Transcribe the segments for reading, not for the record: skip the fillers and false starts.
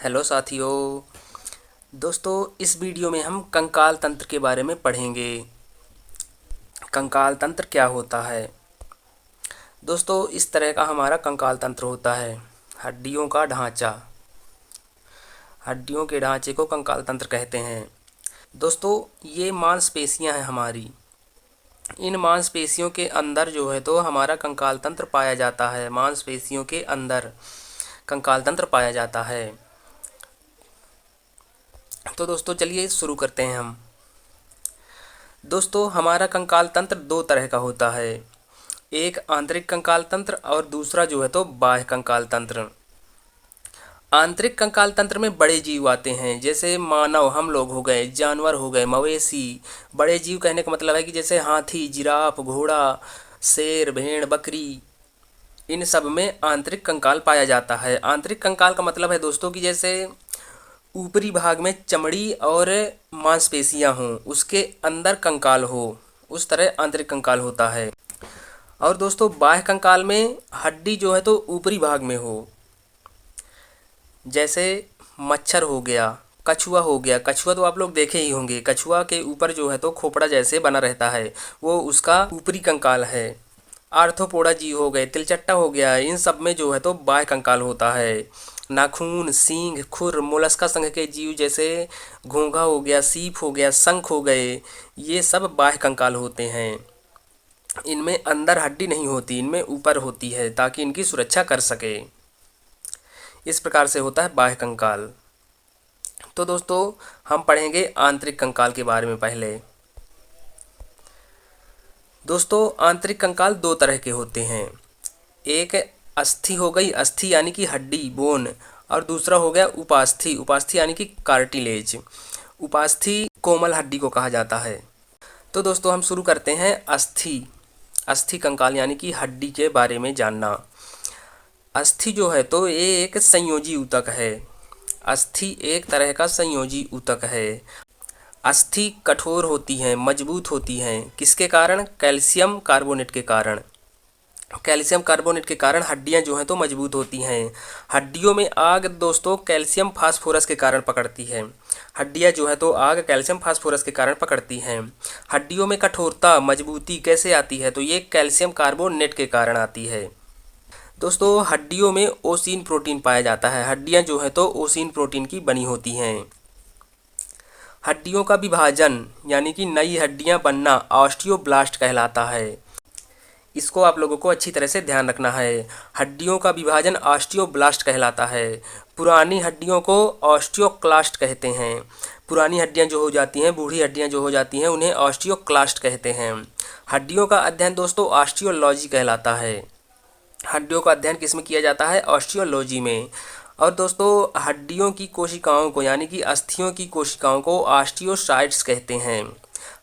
Hello साथियों। दोस्तों, इस वीडियो में हम कंकाल तंत्र के बारे में पढ़ेंगे। कंकाल तंत्र क्या होता है? दोस्तों, इस तरह का हमारा कंकाल तंत्र होता है। हड्डियों का ढांचा, हड्डियों के ढांचे को कंकाल तंत्र कहते हैं। दोस्तों, ये मांसपेशियां हैं हमारी। इन मांसपेशियों के अंदर जो है तो हमारा कंकाल तंत्र पाया जाता है। मांसपेशियों के अंदर कंकाल तंत्र पाया जाता है। तो दोस्तों, चलिए शुरू करते हैं हम। दोस्तों, हमारा कंकाल तंत्र दो तरह का होता है। एक आंतरिक कंकाल तंत्र और दूसरा जो है तो बाह्य कंकाल तंत्र। आंतरिक कंकाल तंत्र में बड़े जीव आते हैं, जैसे मानव, हम लोग हो गए, जानवर हो गए, मवेशी। बड़े जीव कहने का मतलब है कि जैसे हाथी, जिराफ, घोड़ा, शेर, भेड़, बकरी, इन सब में आंतरिक कंकाल पाया जाता है। आंतरिक कंकाल का मतलब है दोस्तों कि जैसे ऊपरी भाग में चमड़ी और मांसपेशियां हों, उसके अंदर कंकाल हो, उस तरह आंतरिक कंकाल होता है। और दोस्तों, बाह्य कंकाल में हड्डी जो है तो ऊपरी भाग में हो, जैसे मच्छर हो गया, कछुआ हो गया। कछुआ तो आप लोग देखे ही होंगे। कछुआ के ऊपर जो है तो खोपड़ा जैसे बना रहता है, वो उसका ऊपरी कंकाल है। आर्थ्रोपोडा जीव हो गए, तिलचट्टा हो गया, इन सब में जो है तो बाह्य कंकाल होता है। नाखून, सींग, खुर, मोलस्का संघ के जीव जैसे घोंघा हो गया, सीप हो गया, शंख हो गए, ये सब बाह्य कंकाल होते हैं। इनमें अंदर हड्डी नहीं होती, इनमें ऊपर होती है ताकि इनकी सुरक्षा कर सके। इस प्रकार से होता है बाह्य कंकाल। तो दोस्तों, हम पढ़ेंगे आंतरिक कंकाल के बारे में पहले। दोस्तों, आंतरिक कंकाल दो तरह के होते हैं। एक अस्थि हो गई, अस्थि यानी कि हड्डी, बोन, और दूसरा हो गया उपास्थि, उपास्थि यानी कि कार्टिलेज। उपास्थि कोमल हड्डी को कहा जाता है। तो दोस्तों, हम शुरू करते हैं अस्थि, अस्थि कंकाल यानी कि हड्डी के बारे में जानना। अस्थि जो है तो ये एक संयोजी ऊतक है। अस्थि एक तरह का संयोजी ऊतक है। अस्थि कठोर होती हैं, मजबूत होती हैं। किसके कारण? कैल्शियम कार्बोनेट के कारण। कैल्शियम कार्बोनेट के कारण हड्डियां जो हैं तो मजबूत होती हैं। हड्डियों में आग दोस्तों कैल्शियम फास्फोरस के कारण पकड़ती है। हड्डियां जो है तो आग कैल्शियम फास्फोरस के कारण पकड़ती हैं। हड्डियों में कठोरता, मजबूती कैसे आती है? तो ये कैल्शियम कार्बोनेट के कारण आती है। दोस्तों, हड्डियों में ओसीन प्रोटीन पाया जाता है। हड्डियां जो है तो ओसीन प्रोटीन की बनी होती हैं। हड्डियों का विभाजन यानी कि नई हड्डियां बनना ऑस्टियोब्लास्ट कहलाता है। इसको आप लोगों को अच्छी तरह से ध्यान रखना है। हड्डियों का विभाजन ऑस्टियोब्लास्ट कहलाता है। पुरानी हड्डियों को ऑस्टियोक्लास्ट कहते हैं। पुरानी हड्डियां जो हो जाती हैं, बूढ़ी हड्डियां जो हो जाती हैं, उन्हें ऑस्टियोक्लास्ट कहते हैं। हड्डियों का अध्ययन दोस्तों ऑस्टियोलॉजी कहलाता है। हड्डियों का अध्ययन किस में किया जाता है? ऑस्टियोलॉजी में। और दोस्तों, हड्डियों की कोशिकाओं को यानी कि अस्थियों की कोशिकाओं को ऑस्टियोसाइट्स कहते हैं।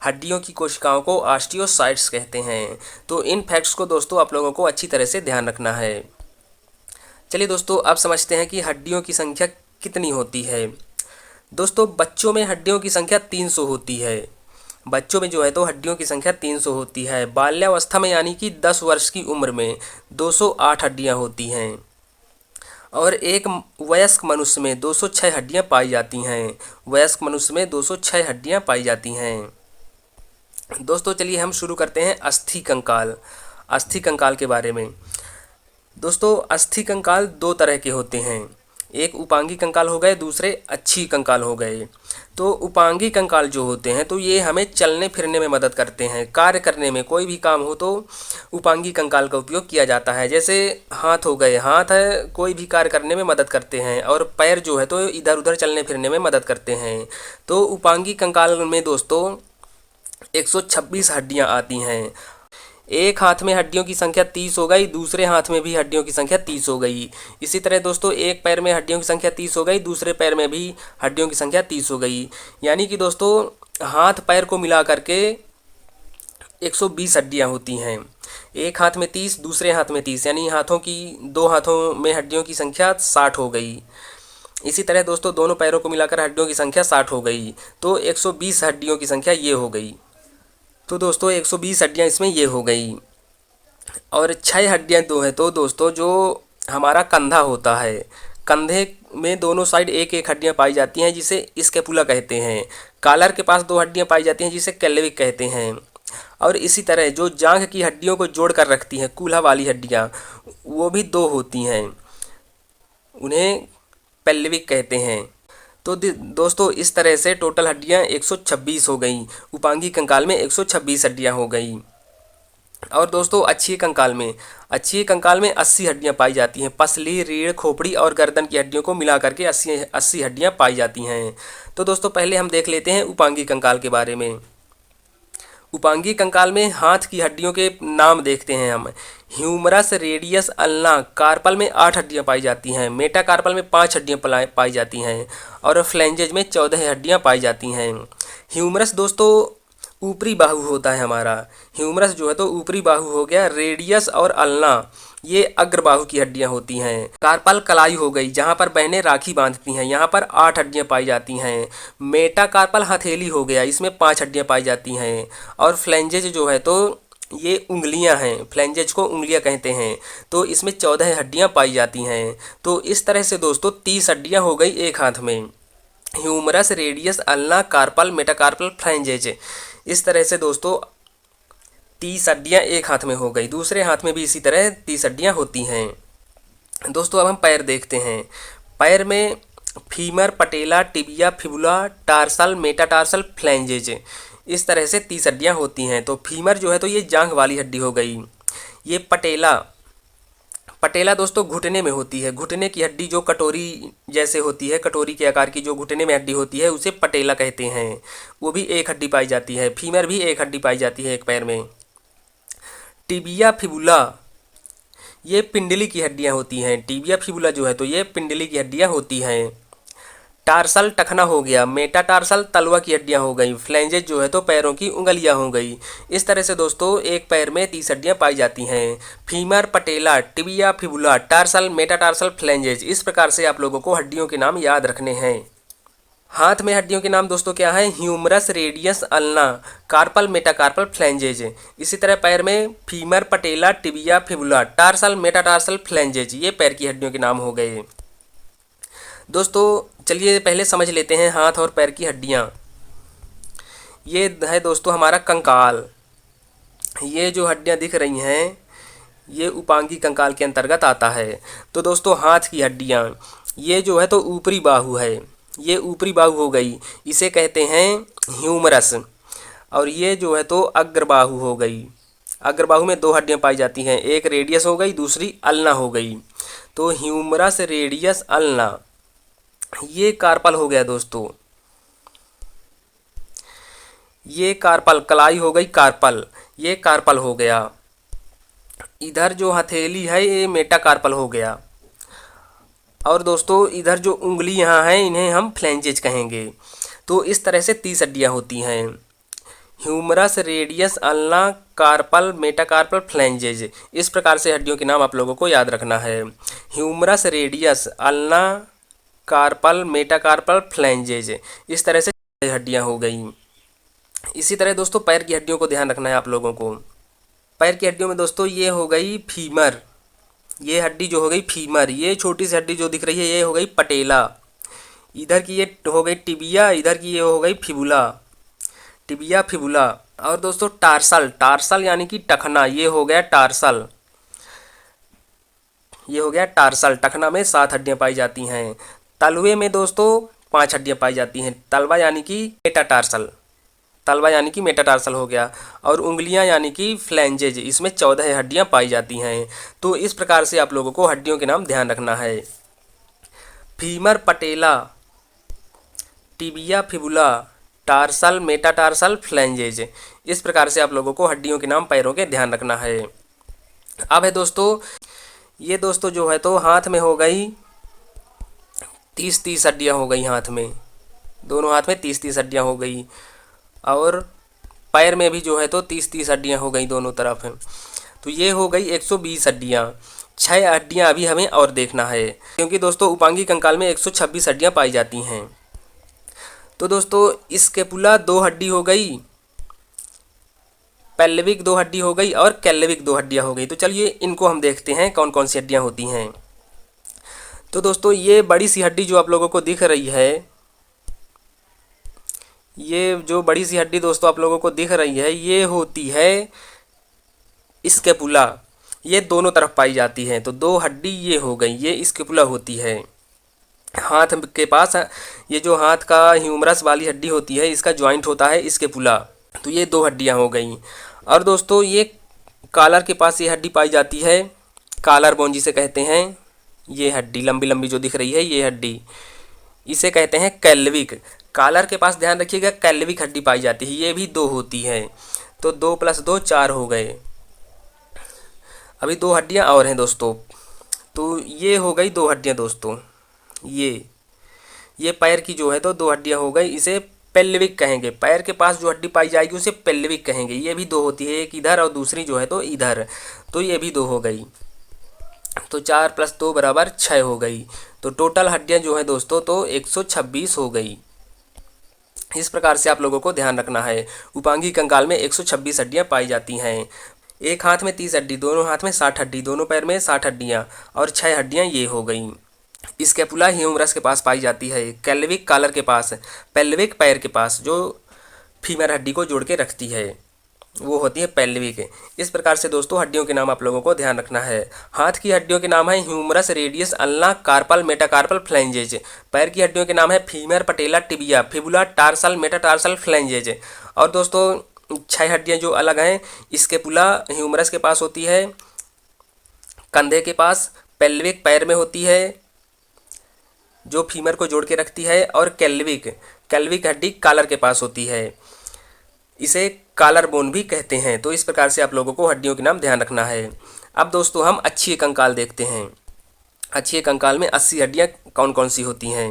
हड्डियों की कोशिकाओं को ऑस्टियोसाइट्स कहते हैं। तो इन फैक्ट्स को दोस्तों आप लोगों को अच्छी तरह से ध्यान रखना है। चलिए दोस्तों, अब समझते हैं कि हड्डियों की संख्या कितनी होती है। दोस्तों, बच्चों में हड्डियों की संख्या 300 होती है। बच्चों में जो है तो हड्डियों की संख्या 300 होती है। बाल्यावस्था में यानी कि 10 वर्ष की उम्र में 208 हड्डियां होती हैं। और एक वयस्क मनुष्य में 206 हड्डियां पाई जाती हैं। वयस्क मनुष्य में 206 हड्डियां पाई जाती हैं। दोस्तों, चलिए हम शुरू करते हैं अस्थि कंकाल। अस्थि कंकाल के बारे में। दोस्तों, अस्थि कंकाल दो तरह के होते हैं। एक उपांगी कंकाल हो गए, दूसरे अच्छी कंकाल हो गए। तो उपांगी कंकाल जो होते हैं तो ये हमें चलने फिरने में मदद करते हैं, कार्य करने में। कोई भी काम हो तो उपांगी कंकाल का उपयोग किया जाता है। जैसे हाथ हो गए, हाथ है कोई भी कार्य करने में मदद करते हैं। और पैर जो है तो इधर उधर चलने फिरने में मदद करते हैं। तो उपांगी कंकाल में दोस्तों 126 हड्डियां आती हैं। एक हाथ में हड्डियों की संख्या 30 हो गई, दूसरे हाथ में भी हड्डियों की संख्या 30 हो गई। इसी तरह दोस्तों, एक पैर में हड्डियों की संख्या 30 हो गई, दूसरे पैर में भी हड्डियों की संख्या 30 हो गई। यानी कि दोस्तों, हाथ पैर को मिला करके 120 हड्डियां होती हैं। एक हाथ में 30, दूसरे हाथ में 30, यानी दो हाथों में हड्डियों की संख्या 60 हो गई। इसी तरह दोस्तों, दोनों पैरों को मिलाकर हड्डियों की संख्या 60 हो गई। तो 120 हड्डियों की संख्या ये हो गई। तो दोस्तों, 120 हड्डियां इसमें ये हो गई। और 6 हड्डियां दो है तो दोस्तों, जो हमारा कंधा होता है, कंधे में दोनों साइड एक एक हड्डियां पाई जाती हैं जिसे स्कैपुला कहते हैं। कॉलर के पास 2 हड्डियां पाई जाती हैं जिसे कैल्विक कहते हैं। और इसी तरह जो जांघ की हड्डियों को जोड़ कर रखती हैं, कूल्हा वाली हड्डियां, वो भी 2 होती हैं, उन्हें पेल्विक कहते हैं। तो दोस्तों इस तरह से टोटल हड्डियां 126 हो गई। उपांगी कंकाल में 126 हड्डियां हो गई। और दोस्तों अक्षीय कंकाल में 80 हड्डियां पाई जाती हैं। पसली, रीढ़, खोपड़ी और गर्दन की हड्डियों को मिला करके 80 हड्डियां पाई जाती हैं। तो दोस्तों पहले हम देख लेते हैं उपांगी कंकाल के बारे में। उपांगी कंकाल में हाथ की हड्डियों के नाम देखते हैं हम। ह्यूमरस, रेडियस, अल्ना, कार्पल में 8 हड्डियां पाई जाती हैं। मेटाकार्पल में 5 हड्डियां पाई जाती हैं। और फ्लैंजेज में 14 हड्डियां पाई जाती हैं। ह्यूमरस दोस्तों ऊपरी बाहु होता है हमारा। ह्यूमरस जो है तो ऊपरी बाहु हो गया। रेडियस और अल्ना ये अग्रबाहु की हड्डियां होती हैं। कार्पल कलाई हो गई, जहां पर बहनें राखी बांधती हैं, यहाँ पर 8 हड्डियां पाई जाती हैं। मेटाकार्पल हथेली हो गया, इसमें 5 हड्डियां पाई जाती हैं। और फ्लैंजेज जो है तो ये उंगलियां हैं, फ्लैंजेज को उंगलियां कहते हैं, तो इसमें 14 हड्डियां पाई जाती हैं। तो इस तरह से दोस्तों 30 हड्डियां हो गई एक हाथ में। Humerus, radius, ulna, carpal, metacarpal, phalanges, इस तरह से दोस्तों 30 हड्डियां एक हाथ में हो गई। दूसरे हाथ में भी इसी तरह 30 हड्डियां होती हैं। दोस्तों अब हम पैर देखते हैं। पैर में femur, patella, tibia, fibula, tarsal, metatarsal, फ्लैंजेज, इस तरह से 30 हड्डियां होती हैं। तो फीमर जो है तो ये जांघ वाली हड्डी हो गई। ये पटेला दोस्तों घुटने में होती है। घुटने की हड्डी जो कटोरी जैसे होती है, कटोरी के आकार की जो घुटने में हड्डी होती है उसे पटेला कहते हैं। वो भी एक हड्डी पाई जाती है। फीमर भी एक हड्डी पाई जाती है एक पैर में। टिबिया, फिबुला, ये पिंडली की हड्डियां होती हैं। टिबिया, फिबुला जो है तो ये पिंडली की हड्डियां होती हैं। टार्सल टखना हो गया। मेटाटार्सल तलवा की हड्डियां हो गई। फ्लैंजेज जो है तो पैरों की उंगलियां हो गई। इस तरह से दोस्तों एक पैर में 30 हड्डियां पाई जाती हैं। Femur, patella, tibia, fibula, tarsal, metatarsal, फ्लैंजेज, इस प्रकार से आप लोगों को हड्डियों के नाम याद रखने हैं। हाथ में हड्डियों के नाम दोस्तों क्या है? Humerus, radius, ulna, carpal, metacarpal, phalanges. इसी तरह पैर में femur, patella, tibia, fibula, tarsal, metatarsal, phalanges, ये पैर की हड्डियों के नाम हो गए। दोस्तों चलिए पहले समझ लेते हैं हाथ और पैर की हड्डियां। ये है दोस्तों हमारा कंकाल। ये जो हड्डियां दिख रही हैं ये उपांगी कंकाल के अंतर्गत आता है। तो दोस्तों हाथ की हड्डियां, ये जो है तो ऊपरी बाहु है, ये ऊपरी बाहु हो गई, इसे कहते हैं ह्यूमरस। और ये जो है तो अग्रबाहु हो गई। अग्रबाहु में 2 हड्डियां पाई जाती हैं, एक रेडियस हो गई, दूसरी अल्ना हो गई। तो ह्यूमरस, रेडियस, अल्ना, ये कार्पल हो गया दोस्तों। ये कार्पल, कलाई हो गई कार्पल, ये कार्पल हो गया। इधर जो हथेली है ये मेटाकार्पल हो गया। और दोस्तों इधर जो उंगली यहाँ है इन्हें हम फ्लैंजेज कहेंगे। तो इस तरह से 30 हड्डियाँ होती हैं। Humerus, radius, ulna, carpal, metacarpal, phalanges, इस प्रकार से हड्डियों के नाम आप लोगों को याद रखना है। Humerus, radius, ulna, carpal, metacarpal, phalanges, इस तरह से हड्डियाँ हो गई। इसी तरह दोस्तों पैर की हड्डियों को ध्यान रखना है आप लोगों को। पैर की हड्डियों में दोस्तों ये हो गई फीमर, ये हड्डी जो हो गई फीमर। ये छोटी सी हड्डी जो दिख रही है ये हो गई पटेला। इधर की ये हो गई टिबिया, इधर की ये हो गई फिबुला, टिबिया, फिबुला। और दोस्तों टार्सल, टार्सल यानी कि टखना, ये हो गया टार्सल, ये हो गया टार्सल। टखना में 7 हड्डियां पाई जाती हैं। तलवे में दोस्तों 5 हड्डियां पाई जाती हैं। तलवा यानी कि मेटाटार्सल, तलवा यानी कि मेटाटार्सल हो गया। और उंगलियां यानी कि फ्लैंजेज, इसमें 14 हड्डियां पाई जाती हैं। तो इस प्रकार से आप लोगों को हड्डियों के नाम ध्यान रखना है। Femur, patella, tibia, fibula, tarsal, metatarsal, फ्लैंजेज, इस प्रकार से आप लोगों को हड्डियों के नाम पैरों के ध्यान रखना है। अब है दोस्तों ये दोस्तों जो है तो हाथ में हो गई 30 हड्डियाँ हो गई हाथ में, दोनों हाथ में 30 हड्डियाँ हो गई। और पैर में भी जो है तो 30 हड्डियाँ हो गई दोनों तरफ। तो ये हो गई 120 हड्डियाँ। 6 हड्डियाँ अभी हमें और देखना है, क्योंकि दोस्तों उपांगी कंकाल में 126 हड्डियाँ पाई जाती हैं। तो दोस्तों स्कैपुला 2 हड्डी हो गई, पेल्विक 2 हड्डी हो गई और कैल्विक 2 हड्डियाँ हो गई। तो चलिए इनको हम देखते हैं कौन कौन सी हड्डियाँ होती हैं। तो दोस्तों ये बड़ी सी हड्डी जो आप लोगों को दिख रही है, ये जो बड़ी सी हड्डी दोस्तों आप लोगों को दिख रही है, ये होती है स्कैपुला। ये दोनों तरफ पाई जाती है। तो दो हड्डी ये हो गई, ये स्कैपुला होती है। हाथ के पास ये जो हाथ का ह्यूमरस वाली हड्डी होती है, इसका जॉइंट होता है स्कैपुला। तो ये दो हड्डियां हो गई। और दोस्तों ये कॉलर के पास ये हड्डी पाई जाती है, कॉलर बोन जिसे कहते हैं। ये हड्डी लंबी लंबी जो दिख रही है, ये हड्डी इसे कहते हैं कैल्विक। कॉलर के पास ध्यान रखिएगा कैल्विक हड्डी पाई जाती है, ये भी दो होती है। तो 2 + 2 4 हो गए। अभी दो हड्डियां और हैं दोस्तों। तो ये हो गई दो हड्डियां दोस्तों। ये पैर की जो है तो दो हड्डियां हो गई, इसे पेल्विक कहेंगे। पैर के पास जो हड्डी पाई जाएगी उसे पेल्विक कहेंगे। ये भी दो होती है, एक इधर और दूसरी जो है तो इधर। तो ये भी दो हो गई। तो 4 + 2 = 6 हो गई। तो टोटल हड्डियां जो है दोस्तों तो 126 हो गई। इस प्रकार से आप लोगों को ध्यान रखना है। उपांगी कंकाल में 126 हड्डियां पाई जाती हैं। एक हाथ में 30 हड्डी, दोनों हाथ में 60 हड्डी, दोनों पैर में 60 हड्डियां और 6 हड्डियां ये हो गई। स्कैपुला ह्यूमरस के पास पाई जाती है, कैल्विक कॉलर के पास, पेल्विक पैर के पास जो फीमर हड्डी को जोड़ के रखती है वो होती है पेल्विक। इस प्रकार से दोस्तों हड्डियों के नाम आप लोगों को ध्यान रखना है। हाथ की हड्डियों के नाम है humerus, radius, ulna, carpal, metacarpal, phalanges. पैर की हड्डियों के नाम है femur, patella, tibia, fibula, tarsal, metatarsal, phalanges. और दोस्तों 6 हड्डियां जो अलग हैं, स्कैपुला ह्यूमरस के पास होती है, कंधे के पास, पेल्विक पैर में होती है जो फीमर को जोड़ के रखती है, और कैल्विक हड्डी कॉलर के पास होती है। इसे कॉलर बोन भी कहते हैं। तो इस प्रकार से आप लोगों को हड्डियों के नाम ध्यान रखना है। अब दोस्तों हम अक्षीय कंकाल देखते हैं। अक्षीय कंकाल में 80 हड्डियां कौन कौन सी होती हैं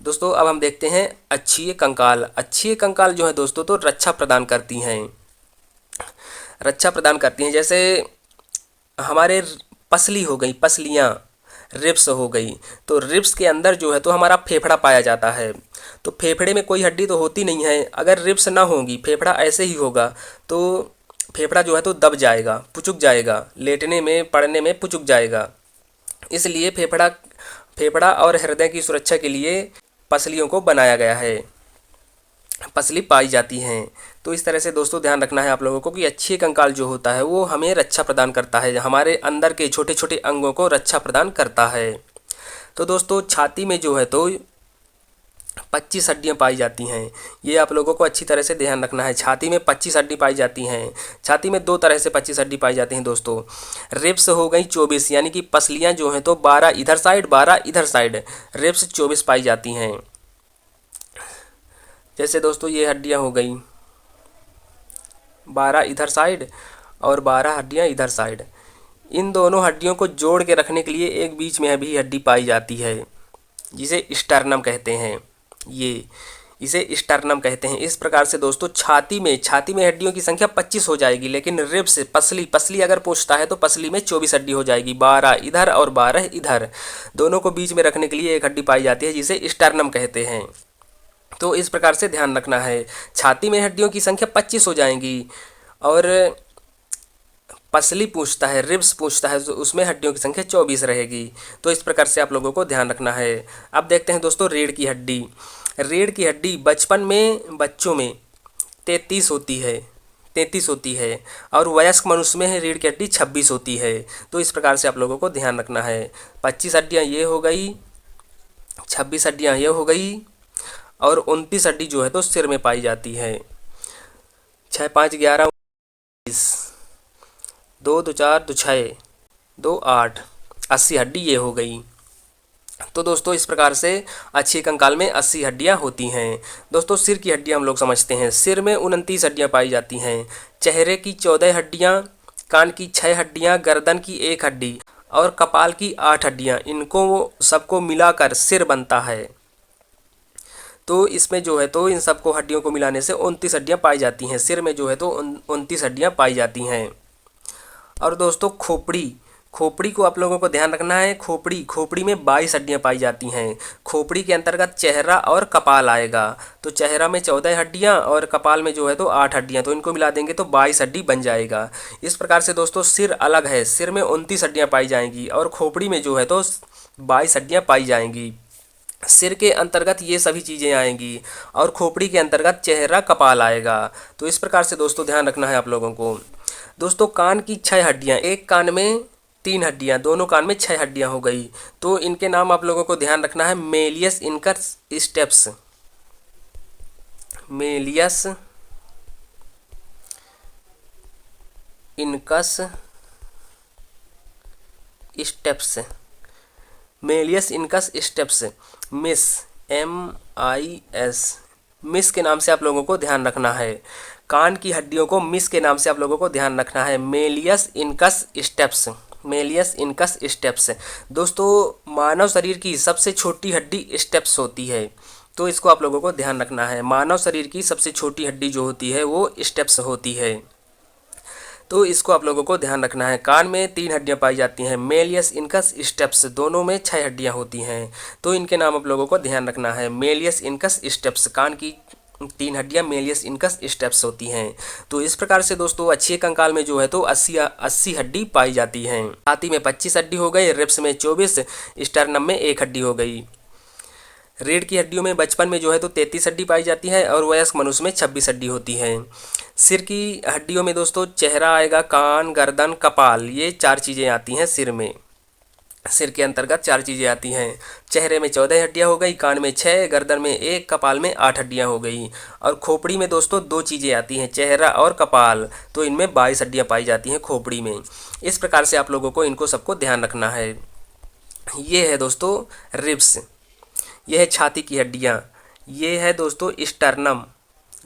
दोस्तों। अब हम देखते हैं अक्षीय कंकाल। अक्षीय कंकाल जो है दोस्तों तो रक्षा प्रदान करती हैं। रक्षा प्रदान करती हैं, जैसे हमारे पसली हो गई, पसलियाँ, रिब्स हो गई। तो रिब्स के अंदर जो है तो हमारा फेफड़ा पाया जाता है। तो फेफड़े में कोई हड्डी तो होती नहीं है। अगर रिब्स ना होगी, फेफड़ा ऐसे ही होगा, तो फेफड़ा जो है तो दब जाएगा, पुचक जाएगा, लेटने में पड़ने में पुचक जाएगा। इसलिए फेफड़ा और हृदय की सुरक्षा के लिए पसलियों को बनाया गया है, पसली पाई जाती हैं। तो इस तरह से दोस्तों ध्यान रखना है आप लोगों को कि अक्षीय कंकाल जो होता है वो हमें रक्षा प्रदान करता है, हमारे अंदर के छोटे छोटे अंगों को रक्षा प्रदान करता है। तो दोस्तों छाती में जो है तो 25 हड्डियाँ पाई जाती हैं। ये आप लोगों को अच्छी तरह से ध्यान रखना है। छाती में 25 हड्डी पाई जाती हैं। छाती में दो तरह से 25 हड्डी पाई जाती हैं दोस्तों। रिब्स हो गई 24, यानी कि पसलियाँ जो हैं तो 12 इधर साइड, 12 इधर साइड, रिब्स 24 पाई जाती हैं। जैसे दोस्तों ये हड्डियाँ हो गई 12 इधर साइड और 12 हड्डियाँ इधर साइड। इन दोनों हड्डियों को जोड़ के रखने के लिए एक बीच में भी हड्डी पाई जाती है जिसे स्टर्नम कहते हैं। ये इसे स्टर्नम कहते हैं। इस प्रकार से दोस्तों छाती में हड्डियों की संख्या 25 हो जाएगी, लेकिन रिब्स पसली अगर पूछता है तो पसली में 24 हड्डी हो जाएगी, 12 इधर और 12 इधर। दोनों को बीच में रखने के लिए एक हड्डी पाई जाती है जिसे स्टर्नम कहते हैं। तो इस प्रकार से ध्यान रखना है। छाती में हड्डियों की संख्या 25 हो जाएंगी और पसली पूछता है, रिब्स पूछता है तो उसमें हड्डियों की संख्या 24 रहेगी। तो इस प्रकार से आप लोगों को ध्यान रखना है। अब देखते हैं दोस्तों रीढ़ की हड्डी। रीढ़ की हड्डी बचपन में बच्चों में 33 होती है और वयस्क मनुष्य में रीढ़ की हड्डी 26 होती है। तो इस प्रकार से आप लोगों को ध्यान रखना है। 25 हड्डियाँ ये हो गई, 26 हड्डियाँ ये हो गई और 29 हड्डी जो है तो सिर में पाई जाती है। 6 5 11 2 2 4 2 6 2 8 80 हड्डी ये हो गई। तो दोस्तों इस प्रकार से अक्षीय कंकाल में 80 हड्डियां होती हैं। दोस्तों सिर की हड्डियां हम लोग समझते हैं। सिर में 29 हड्डियां पाई जाती हैं। चेहरे की 14 हड्डियां, कान की 6 हड्डियां, गर्दन की 1 हड्डी और कपाल की 8 हड्डियां, इनको सबको मिलाकर सिर बनता है। तो इसमें जो है तो इन सबको हड्डियों को मिलाने से 29 हड्डियाँ पाई जाती हैं। सिर में जो है तो 29 हड्डियाँ पाई जाती हैं। और दोस्तों खोपड़ी को आप लोगों को ध्यान रखना है। खोपड़ी में 22 हड्डियां पाई जाती हैं। खोपड़ी के अंतर्गत चेहरा और कपाल आएगा। तो चेहरा में 14 हड्डियां और कपाल में जो है तो 8 हड्डियां, तो इनको मिला देंगे तो 22 हड्डी बन जाएगा। इस प्रकार से दोस्तों सिर अलग है। सिर में 29 हड्डियां पाई जाएंगी और खोपड़ी में जो है तो 22 हड्डियां पाई जाएंगी। सिर के अंतर्गत ये सभी चीज़ें आएंगी और खोपड़ी के अंतर्गत चेहरा कपाल आएगा। तो इस प्रकार से दोस्तों ध्यान रखना है आप लोगों को। दोस्तों कान की 6 हड्डियां, एक कान में 3 हड्डियां, दोनों कान में 6 हड्डियां हो गई। तो इनके नाम आप लोगों को ध्यान रखना है। Malleus incus steps, malleus incus steps, malleus incus steps, miss MIS, miss के नाम से आप लोगों को ध्यान रखना है। कान की हड्डियों को मिस के नाम से आप लोगों को ध्यान रखना है। Malleus incus steps, malleus incus steps. दोस्तों मानव शरीर की सबसे छोटी हड्डी स्टेप्स होती है, तो इसको आप लोगों को ध्यान रखना है। मानव शरीर की सबसे छोटी हड्डी जो होती है वो स्टेप्स होती है, तो इसको आप लोगों को ध्यान रखना है। कान में 3 हड्डियां पाई जाती हैं। मेलियस इनकस स्टेप्स, दोनों में 6 हड्डियां होती हैं, तो इनके नाम आप लोगों को ध्यान रखना है। मेलियस इनकस स्टेप्स, कान की 3 हड्डियां मेलियस इनकस स्टेप्स होती हैं। तो इस प्रकार से दोस्तों अच्छे कंकाल में जो है तो 80 हड्डी पाई जाती हैं। छाती में 25 हड्डी हो गई, रिब्स में 24, स्टर्नम में 1 हड्डी हो गई। रीढ़ की हड्डियों में बचपन में जो है तो 33 हड्डी पाई जाती है और वयस्क मनुष्य में 26 हड्डी होती है। सिर की हड्डियों में दोस्तों चेहरा आएगा, कान, गर्दन, कपाल, ये 4 चीज़ें आती हैं सिर में। सिर के अंतर्गत 4 चीज़ें आती हैं। चेहरे में 14 हड्डियां हो गई, कान में 6, गर्दन में 1, कपाल में 8 हड्डियां हो गई। और खोपड़ी में दोस्तों 2 चीज़ें आती हैं, चेहरा और कपाल, तो इनमें 22 हड्डियां पाई जाती हैं खोपड़ी में। इस प्रकार से आप लोगों को इनको सबको ध्यान रखना है। ये है दोस्तों रिब्स, ये है छाती की हड्डियाँ, ये है दोस्तों स्टर्नम,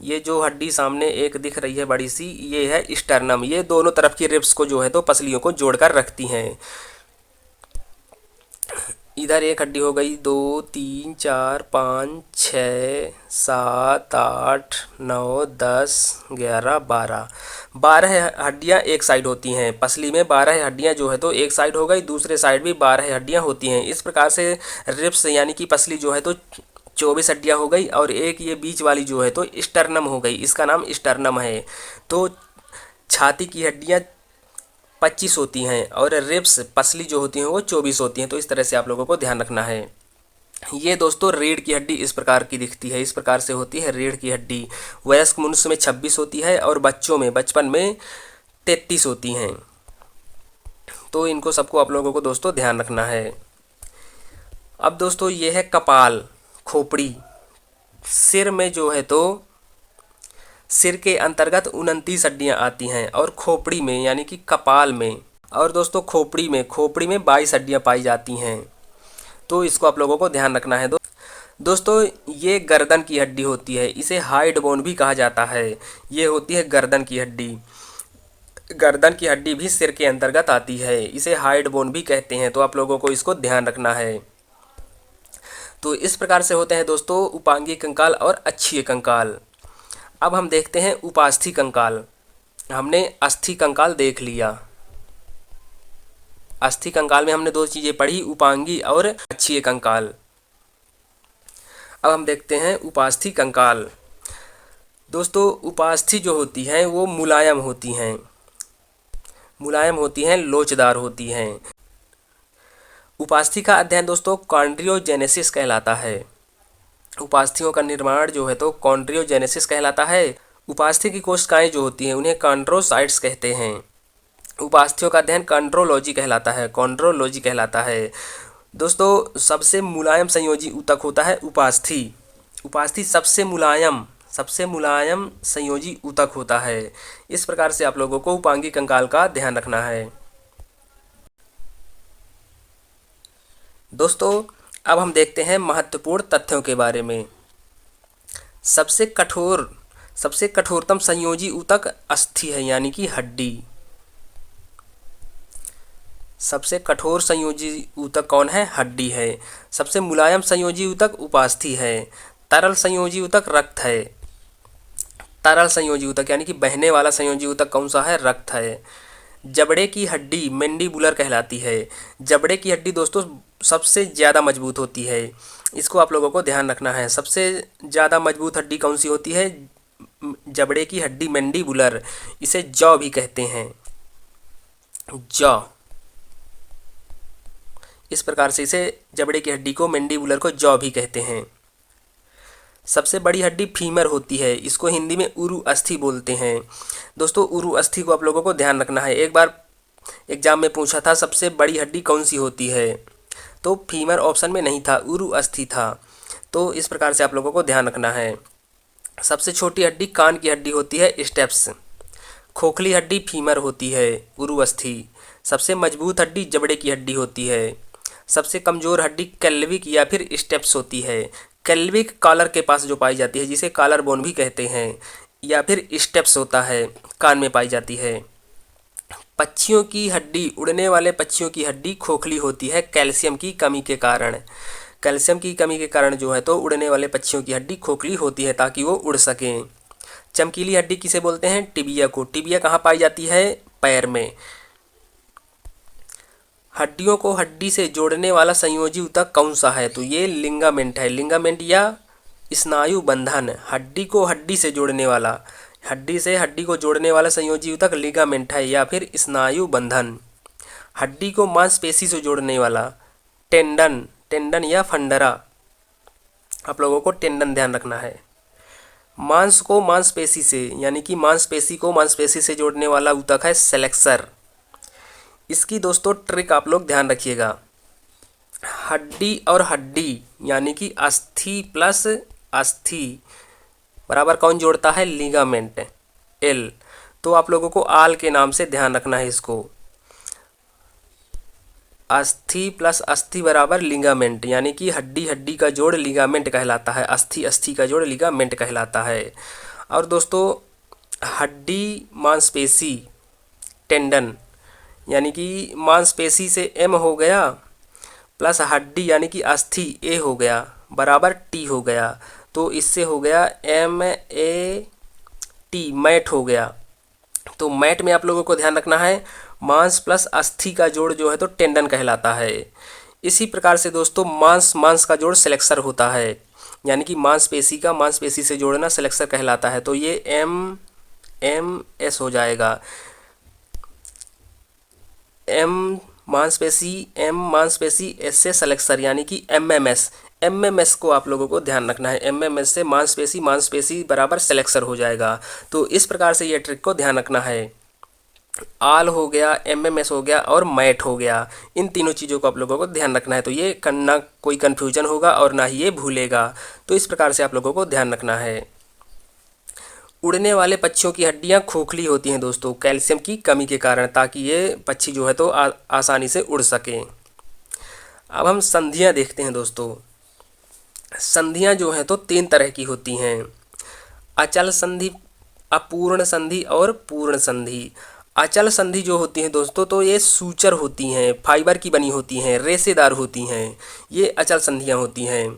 ये जो हड्डी सामने एक दिख रही है बड़ी सी, ये है स्टर्नम। ये दोनों तरफ की रिब्स को जो है तो पसलियों को जोड़कर रखती हैं। इधर एक हड्डी हो गई, 2, 3, 4, 5, 6, 7, 8, 9, 10, 11, 12, 12 हड्डियाँ एक साइड होती हैं। पसली में 12 हड्डियाँ जो है तो एक साइड हो गई, दूसरे साइड भी 12 हड्डियाँ होती हैं। इस प्रकार से रिब्स यानी कि पसली जो है तो 24 हड्डियाँ हो गई और एक ये बीच वाली जो है तो स्टर्नम हो गई, इसका नाम स्टर्नम है। तो छाती की हड्डियाँ 25 होती हैं और रिब्स पसली जो होती हैं वो 24 होती हैं। तो इस तरह से आप लोगों को ध्यान रखना है। ये दोस्तों रीढ़ की हड्डी इस प्रकार की दिखती है, इस प्रकार से होती है रीढ़ की हड्डी। वयस्क मनुष्य में 26 होती है और बच्चों में बचपन में 33 होती हैं। तो इनको सबको आप लोगों को दोस्तों ध्यान रखना है। अब दोस्तों ये है कपाल, खोपड़ी। सिर में जो है तो सिर के अंतर्गत 29 हड्डियाँ आती हैं और खोपड़ी में यानी कि कपाल में और दोस्तों खोपड़ी में 22 हड्डियाँ पाई जाती हैं। तो इसको आप लोगों को ध्यान रखना है। दोस्तों ये गर्दन की हड्डी होती है, इसे हाइड बोन भी कहा जाता है। ये होती है गर्दन की हड्डी। गर्दन की हड्डी भी सिर के अंतर्गत आती है, इसे हाइड बोन भी कहते हैं। तो आप लोगों को इसको ध्यान रखना है। तो इस प्रकार से होते हैं दोस्तों उपांगीय कंकाल और अक्षीय कंकाल। अब हम देखते हैं उपास्थि कंकाल। हमने अस्थि कंकाल देख लिया। अस्थि कंकाल में हमने 2 चीज़ें पढ़ी, उपांगी और अक्षीय कंकाल। अब हम देखते हैं उपास्थि कंकाल। दोस्तों उपास्थि जो होती हैं वो मुलायम होती हैं, मुलायम होती हैं, लोचदार होती हैं। उपास्थि का अध्ययन दोस्तों कॉन्ड्रियोजेनेसिस कहलाता है। उपास्थियों का निर्माण जो है तो कॉन्ड्रियोजेनेसिस कहलाता है। उपास्थि की कोशिकाएं जो होती हैं उन्हें कॉन्ड्रोसाइट्स कहते हैं। उपास्थियों का अध्ययन कॉन्ड्रोलॉजी कहलाता है, कॉन्ड्रोलॉजी कहलाता है। दोस्तों सबसे मुलायम संयोजी ऊतक होता है उपास्थि। उपास्थि सबसे मुलायम संयोजी ऊतक होता है। इस प्रकार से आप लोगों को उपांगी कंकाल का ध्यान रखना है। दोस्तों अब हम देखते हैं महत्वपूर्ण तथ्यों के बारे में। सबसे कठोरतम संयोजी ऊतक अस्थि है यानी कि हड्डी। सबसे कठोर संयोजी ऊतक कौन है? हड्डी है। सबसे मुलायम संयोजी ऊतक उपास्थि है। तरल संयोजी ऊतक रक्त है। तरल संयोजी ऊतक यानी कि बहने वाला संयोजी ऊतक कौन सा है? रक्त है। जबड़े की हड्डी मैंडिबुलर कहलाती है। जबड़े की हड्डी दोस्तों सबसे ज़्यादा मजबूत होती है, इसको आप लोगों को ध्यान रखना है। सबसे ज़्यादा मजबूत हड्डी कौन सी होती है? जबड़े की हड्डी मैंडिबुलर, इसे जॉ भी कहते हैं, जॉ। इस प्रकार से इसे जबड़े की हड्डी को मैंडिबुलर को जॉ भी कहते हैं। सबसे बड़ी हड्डी फीमर होती है, इसको हिंदी में उरु अस्थि बोलते हैं। दोस्तों उरु अस्थि को आप लोगों को ध्यान रखना है। एक बार एग्जाम में पूछा था सबसे बड़ी हड्डी कौन सी होती है, तो फीमर ऑप्शन में नहीं था, उरु अस्थि था। तो इस प्रकार से आप लोगों को ध्यान रखना है। सबसे छोटी हड्डी कान की हड्डी होती है, स्टेप्स। खोखली हड्डी फीमर होती है, उरु अस्थि। सबसे मजबूत हड्डी जबड़े की हड्डी होती है। सबसे कमज़ोर हड्डी कैल्विक या फिर स्टेप्स होती है। कैल्विक कॉलर के पास जो पाई जाती है, जिसे कॉलर बोन भी कहते हैं, या फिर स्टेप्स होता है, कान में पाई जाती है। पक्षियों की हड्डी, उड़ने वाले पक्षियों की हड्डी खोखली होती है कैल्शियम की कमी के कारण। कैल्शियम की कमी के कारण जो है तो उड़ने वाले पक्षियों की हड्डी खोखली होती है ताकि वो उड़ सकें। चमकीली हड्डी किसे बोलते हैं? टिबिया को। टिबिया कहाँ पाई जाती है? पैर में। हड्डियों को हड्डी से जोड़ने वाला संयोजी ऊतक कौन सा है? तो ये लिंगामेंट है। लिंगामेंट या स्नायु बंधन, हड्डी को हड्डी से जोड़ने वाला, हड्डी से हड्डी को जोड़ने वाला संयोजी ऊतक लिगामेंट है या फिर स्नायु बंधन। हड्डी को मांसपेशी से जोड़ने वाला टेंडन, टेंडन या फंडरा। आप लोगों को टेंडन ध्यान रखना है। मांस को मांसपेशी से, यानी कि मांसपेशी को मांसपेशी से जोड़ने वाला ऊतक है सेलेक्सर। इसकी दोस्तों ट्रिक आप लोग ध्यान रखिएगा। हड्डी और हड्डी यानी कि अस्थि प्लस अस्थि बराबर कौन जोड़ता है? Ligament, L. तो आप लोगों को आल के नाम से ध्यान रखना है इसको। अस्थि प्लस अस्थि बराबर लिगामेंट, यानी कि हड्डी हड्डी का जोड़ लिगामेंट कहलाता है, अस्थि अस्थि का जोड़ लिगामेंट कहलाता है। और दोस्तों हड्डी मांसपेशी टेंडन, यानी कि मांसपेशी से एम हो गया प्लस हड्डी यानी कि अस्थि ए हो गया बराबर टी हो गया। तो इससे हो गया एम ए टी, मैट हो गया। तो मैट में आप लोगों को ध्यान रखना है मांस प्लस अस्थि का जोड़ जो है तो टेंडन कहलाता है। इसी प्रकार से दोस्तों मांस मांस का जोड़ सेलेक्सर होता है, यानी कि मांसपेशी का मांसपेशी से जोड़ना सेलेक्सर कहलाता है। तो ये एम एम एस हो जाएगा, एम मांसपेशी एस से सेलेक्सर, यानी कि M M S. M M S को आप लोगों को ध्यान रखना है, एम एम एस से मांसपेशी बराबर सेलेक्सर हो जाएगा। तो इस प्रकार से ये ट्रिक को ध्यान रखना है। आल हो गया, एम एम एस हो गया और मैट हो गया, इन तीनों चीज़ों को आप लोगों को ध्यान रखना है। तो ये ना कोई कन्फ्यूजन होगा और ना ही ये भूलेगा। तो इस प्रकार से आप लोगों को ध्यान रखना है। उड़ने वाले पक्षियों की हड्डियां खोखली होती हैं दोस्तों कैल्शियम की कमी के कारण, ताकि ये पक्षी जो है तो आसानी से उड़ सकें। अब हम संधियां देखते हैं दोस्तों। संधियां जो हैं तो 3 तरह की होती हैं, अचल संधि, अपूर्ण संधि और पूर्ण संधि। अचल संधि जो होती हैं दोस्तों तो ये सूचर होती हैं, फाइबर की बनी होती हैं, रेशेदार होती हैं, ये अचल संधियां होती हैं।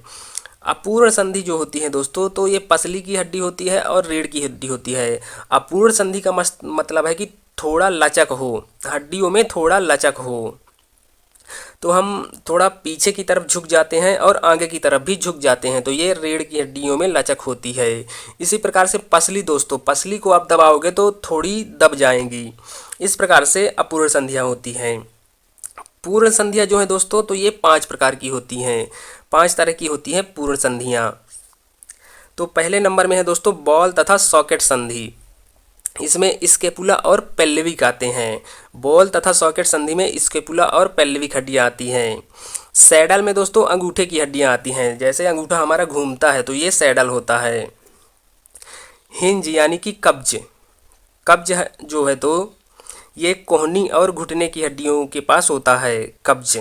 अपूर्ण संधि जो होती है दोस्तों तो ये पसली की हड्डी होती है और रीढ़ की हड्डी होती है। अपूर्ण संधि का मतलब है कि थोड़ा लचक हो, हड्डियों में थोड़ा लचक हो, तो हम थोड़ा पीछे की तरफ झुक जाते हैं और आगे की तरफ भी झुक जाते हैं, तो ये रीढ़ की हड्डियों में लचक होती है। इसी प्रकार से पसली दोस्तों, पसली को आप दबाओगे तो थोड़ी दब जाएंगी। इस प्रकार से अपूर्ण संधियाँ होती हैं। पूर्ण संधियाँ जो है दोस्तों तो ये 5 प्रकार की होती हैं, 5 तरह की होती हैं पूर्ण संधियाँ। तो पहले नंबर में है दोस्तों बॉल तथा सॉकेट संधि। इसमें स्केपुला और पेल्विक आते हैं। बॉल तथा सॉकेट संधि में स्केपुला और पेल्विक हड्डियाँ आती हैं। सैडल में दोस्तों अंगूठे की हड्डियाँ आती हैं, जैसे अंगूठा हमारा घूमता है तो ये सैडल होता है। हिंज यानी कि कब्ज, कब्ज जो है तो ये कोहनी और घुटने की हड्डियों के पास होता है, कब्ज।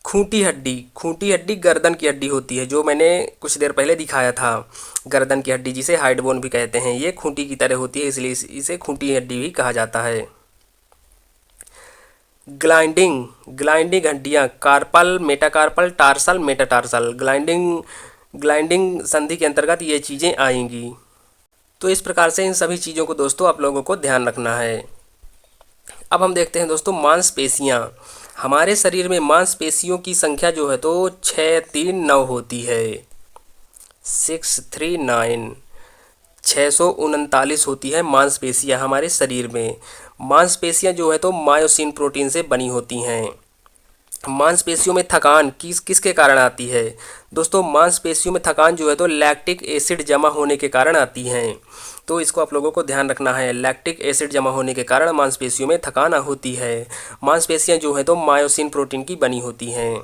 खूंटी हड्डी, खूंटी हड्डी गर्दन की हड्डी होती है, जो मैंने कुछ देर पहले दिखाया था, गर्दन की हड्डी जिसे हाइड बोन भी कहते हैं। ये खूंटी की तरह होती है, इसलिए इसे खूंटी हड्डी भी कहा जाता है। ग्लाइंडिंग, ग्लाइंडिंग हड्डियाँ carpal, metacarpal, tarsal, metatarsal. Gliding संधि के अंतर्गत ये चीज़ें आएंगी। तो इस प्रकार से इन सभी चीज़ों को दोस्तों आप लोगों को ध्यान रखना है। अब हम देखते हैं दोस्तों मांसपेशियाँ। हमारे शरीर में मांसपेशियों की संख्या जो है तो 639 होती है। 639 639 होती है मांसपेशियाँ हमारे शरीर में। मांसपेशियाँ जो है तो मायोसिन प्रोटीन से बनी होती हैं। मांसपेशियों में थकान किसके कारण आती है? दोस्तों मांसपेशियों में थकान जो है तो लैक्टिक एसिड जमा होने के कारण आती हैं। तो इसको आप लोगों को ध्यान रखना है, लैक्टिक एसिड जमा होने के कारण मांसपेशियों में थकान होती है। मांसपेशियां जो है तो मायोसिन प्रोटीन की बनी होती हैं।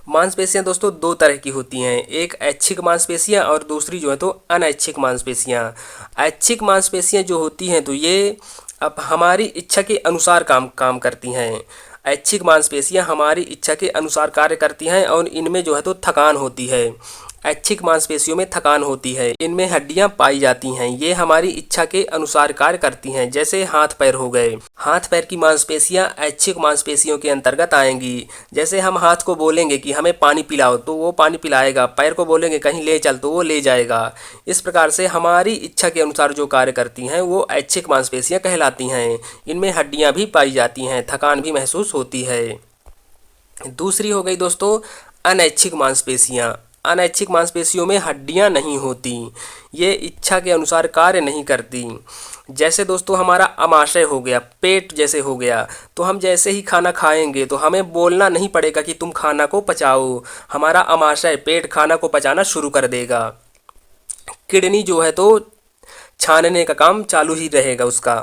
मांसपेशियां दोस्तों दो तरह की होती हैं, एक ऐच्छिक मांसपेशियां और दूसरी जो है तो अनैच्छिक मांसपेशियां। ऐच्छिक मांसपेशियां जो होती हैं तो ये अब हमारी इच्छा के अनुसार काम करती हैं। ऐच्छिक मांसपेशियां हमारी इच्छा के अनुसार कार्य करती हैं और इनमें जो है तो थकान होती है। ऐच्छिक मांसपेशियों में थकान होती है, इनमें हड्डियां पाई जाती हैं। ये हमारी इच्छा के अनुसार कार्य करती हैं, जैसे हाथ पैर हो गए। हाथ पैर की मांसपेशियां ऐच्छिक मांसपेशियों के अंतर्गत आएंगी। जैसे हम हाथ को बोलेंगे कि हमें पानी पिलाओ तो वो पानी पिलाएगा, पैर को बोलेंगे कहीं ले चल तो वो ले जाएगा। इस प्रकार से हमारी इच्छा के अनुसार जो कार्य करती हैं वो ऐच्छिक मांसपेशियां कहलाती हैं। इनमें हड्डियां भी पाई जाती हैं, थकान भी महसूस होती है। दूसरी हो गई दोस्तों अनैच्छिक मांसपेशियां। अनैच्छिक मांसपेशियों में हड्डियां नहीं होती, ये इच्छा के अनुसार कार्य नहीं करती। जैसे दोस्तों हमारा आमाशय हो गया, पेट जैसे हो गया, तो हम जैसे ही खाना खाएंगे तो हमें बोलना नहीं पड़ेगा कि तुम खाना को पचाओ। हमारा आमाशय पेट खाना को पचाना शुरू कर देगा। किडनी जो है तो छानने का काम चालू ही रहेगा उसका।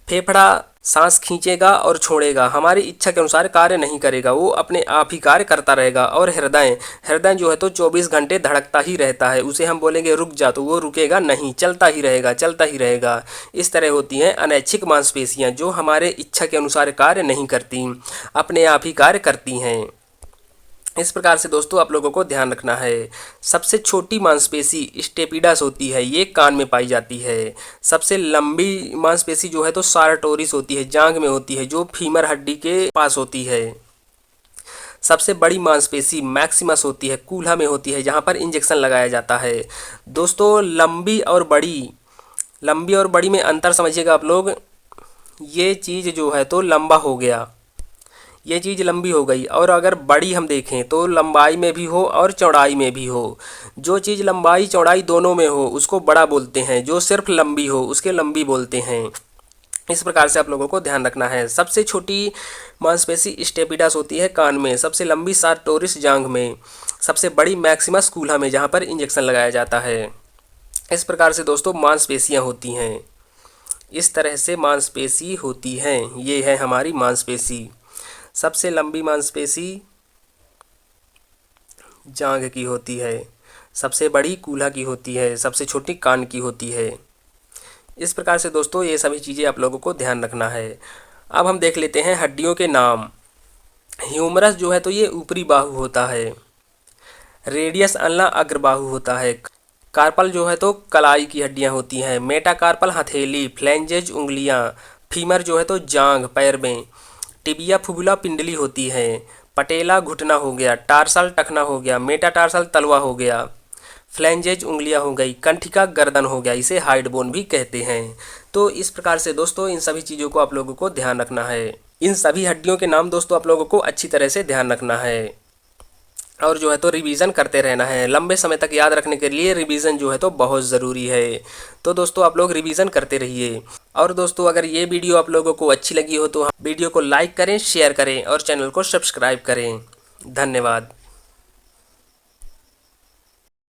फेफड़ा सांस खींचेगा और छोड़ेगा, हमारी इच्छा के अनुसार कार्य नहीं करेगा, वो अपने आप ही कार्य करता रहेगा। और हृदय हृदय जो है तो 24 घंटे धड़कता ही रहता है, उसे हम बोलेंगे रुक जा तो वो रुकेगा नहीं, चलता ही रहेगा चलता ही रहेगा। इस तरह होती हैं अनैच्छिक मांसपेशियां जो हमारे इच्छा के अनुसार कार्य नहीं करती, अपने आप ही कार्य करती हैं। इस प्रकार से दोस्तों आप लोगों को ध्यान रखना है। सबसे छोटी मांसपेशी स्टेपिडास होती है, ये कान में पाई जाती है। सबसे लंबी मांसपेशी जो है तो सारटोरिस होती है, जांघ में होती है, जो फीमर हड्डी के पास होती है। सबसे बड़ी मांसपेशी मैक्सिमस होती है, कूल्हा में होती है, जहाँ पर इंजेक्शन लगाया जाता है। दोस्तों लंबी और बड़ी में अंतर समझिएगा आप लोग। ये चीज़ जो है तो लंबा हो गया, ये चीज़ लंबी हो गई। और अगर बड़ी हम देखें तो लंबाई में भी हो और चौड़ाई में भी हो। जो चीज़ लंबाई चौड़ाई दोनों में हो उसको बड़ा बोलते हैं, जो सिर्फ लंबी हो उसके लंबी बोलते हैं। इस प्रकार से आप लोगों को ध्यान रखना है। सबसे छोटी मांसपेशी स्टेपिडास होती है कान में, सबसे लंबी सारटोरिस जांघ में, सबसे बड़ी मैक्सिमस कूल्हा में, जहाँ पर इंजेक्शन लगाया जाता है। इस प्रकार से दोस्तों मांसपेशियाँ होती हैं, इस तरह से मांसपेशी होती हैं। ये है हमारी मांसपेशी। सबसे लंबी मांसपेशी जांघ की होती है, सबसे बड़ी कूल्हा की होती है, सबसे छोटी कान की होती है। इस प्रकार से दोस्तों ये सभी चीज़ें आप लोगों को ध्यान रखना है। अब हम देख लेते हैं हड्डियों के नाम। ह्यूमरस जो है तो ये ऊपरी बाहु होता है। रेडियस अल्ना अग्रबाहु होता है। कार्पल जो है तो कलाई की हड्डियां होती हैं। मेटाकार्पल हथेली, फ्लैंजेज उंगलियां, फीमर जो है तो जांघ पैर में, टिबिया फुबुला पिंडली होती है, पटेला घुटना हो गया, टार्सल टखना हो गया, मेटाटार्सल तलवा हो गया, फ्लैंजेज उंगलियां हो गई, कंठिका गर्दन हो गया, इसे हाइड बोन भी कहते हैं। तो इस प्रकार से दोस्तों इन सभी चीज़ों को आप लोगों को ध्यान रखना है। इन सभी हड्डियों के नाम दोस्तों आप लोगों को अच्छी तरह से ध्यान रखना है और जो है तो रिवीजन करते रहना है। लंबे समय तक याद रखने के लिए रिवीजन जो है तो बहुत ज़रूरी है। तो दोस्तों आप लोग रिवीजन करते रहिए। और दोस्तों अगर ये वीडियो आप लोगों को अच्छी लगी हो तो वीडियो को लाइक करें, शेयर करें और चैनल को सब्सक्राइब करें। धन्यवाद।